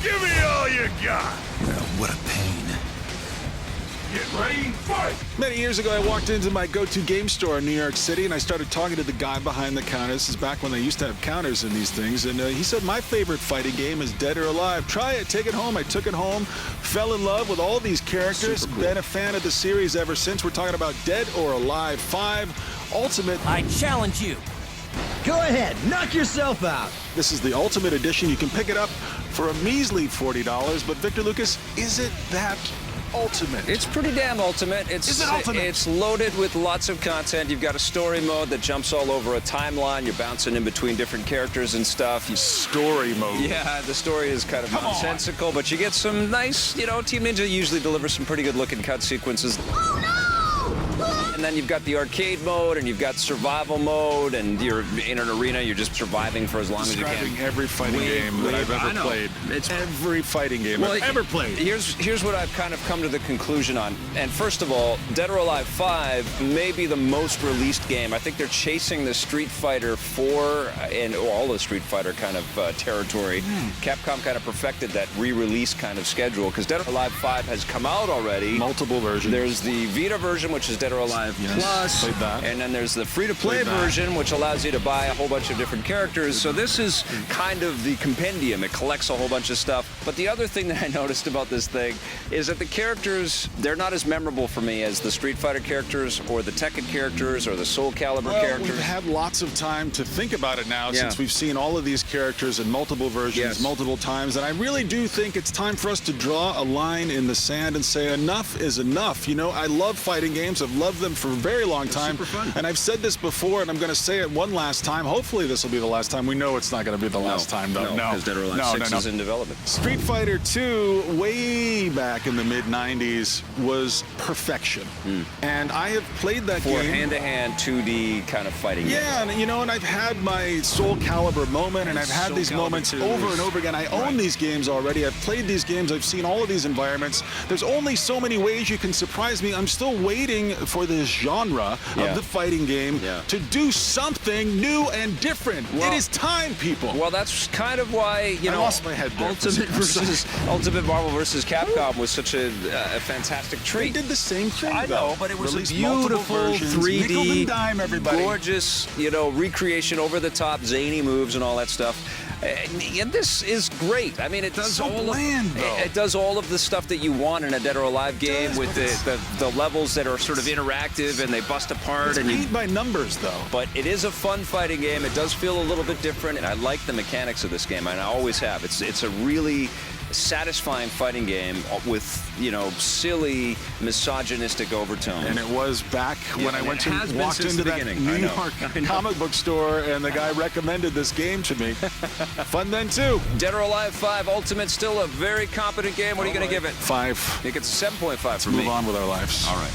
Give me all you got. What a pain. Get ready, fight! Many years ago, I walked into my go-to game store in New York City, and I started talking to the guy behind the counter. This is back when they used to have counters in these things, and he said, my favorite fighting game is Dead or Alive. Try it, take it home. I took it home, fell in love with all these characters, Super cool. been a fan of the series ever since. We're talking about Dead or Alive 5 Ultimate. I challenge you. Go ahead, knock yourself out. This is the Ultimate Edition. You can pick it up for a measly $40, but Victor Lucas, is it that ultimate? It's pretty damn ultimate. Is it ultimate? It's loaded with lots of content. You've got a story mode that jumps all over a timeline. You're bouncing in between different characters and stuff. Story mode. Yeah, the story is kind of nonsensical, but you get some nice, Team Ninja usually delivers some pretty good looking cut sequences. Oh no! And then you've got the arcade mode, and you've got survival mode, and you're in an arena, you're just surviving for as long as you Describing can. every fighting game that I've ever played. It's every fighting game I've ever played. Here's what I've kind of come to the conclusion on. And first of all, Dead or Alive 5 may be the most released game. I think they're chasing the Street Fighter 4 and all the Street Fighter kind of territory. Capcom kind of perfected that re-release kind of schedule, because Dead or Alive 5 has come out already. Multiple versions. There's the Vita version, which is Dead or Alive Plus. Played that. And then there's the free-to-play version, which allows you to buy a whole bunch of different characters. So this is kind of the compendium. It collects a whole bunch of stuff. But the other thing that I noticed about this thing is that the characters, they're not as memorable for me as the Street Fighter characters or the Tekken characters or the Soul Calibur characters. We've had lots of time to think about it now since we've seen all of these characters in multiple versions multiple times. And I really do think it's time for us to draw a line in the sand and say enough is enough. I love fighting games. I've loved them for a very long time. Super fun. And I've said this before, and I'm going to say it one last time. Hopefully this will be the last time. We know it's not going to be the last time, though. No, because Dead or Alive 6 is in development. Street Fighter 2, way back in the mid-90s, was perfection. And I have played that For game. hand-to-hand 2D kind of fighting game. Yeah, and I've had my Soul Calibur moment, and I've had Soul these Calibur moments 2 over is- and over again. I own these games already. I've played these games. I've seen all of these environments. There's only so many ways you can surprise me. I'm still waiting for this genre of the fighting game to do something new and different. It is time, people. Well, that's kind of why, I lost my head there. Ultimate Marvel versus Capcom was such a fantastic They treat. did the same thing, I know, but it was a Released multiple beautiful versions. Nickel 3D, and dime, everybody. gorgeous, recreation, over-the-top, zany moves and all that stuff. And this is great. I mean, it does So all bland, though. it does all of the stuff that you want in a Dead or Alive game, with the levels that are sort of interactive and they bust apart. It's and paint by numbers, though. But it is a fun fighting game. It does feel a little bit different, and I like the mechanics of this game, and I always have. It's a really satisfying fighting game with, silly, misogynistic overtones. And it was back when I and it has been walked since into the that beginning. New I know. York I know. comic book store, and the guy recommended this game to me. Fun then, too. Dead or Alive 5 Ultimate, still a very competent game. What are you going to give it? 5. I think it's a 7.5 for Move me. on with our lives. All right.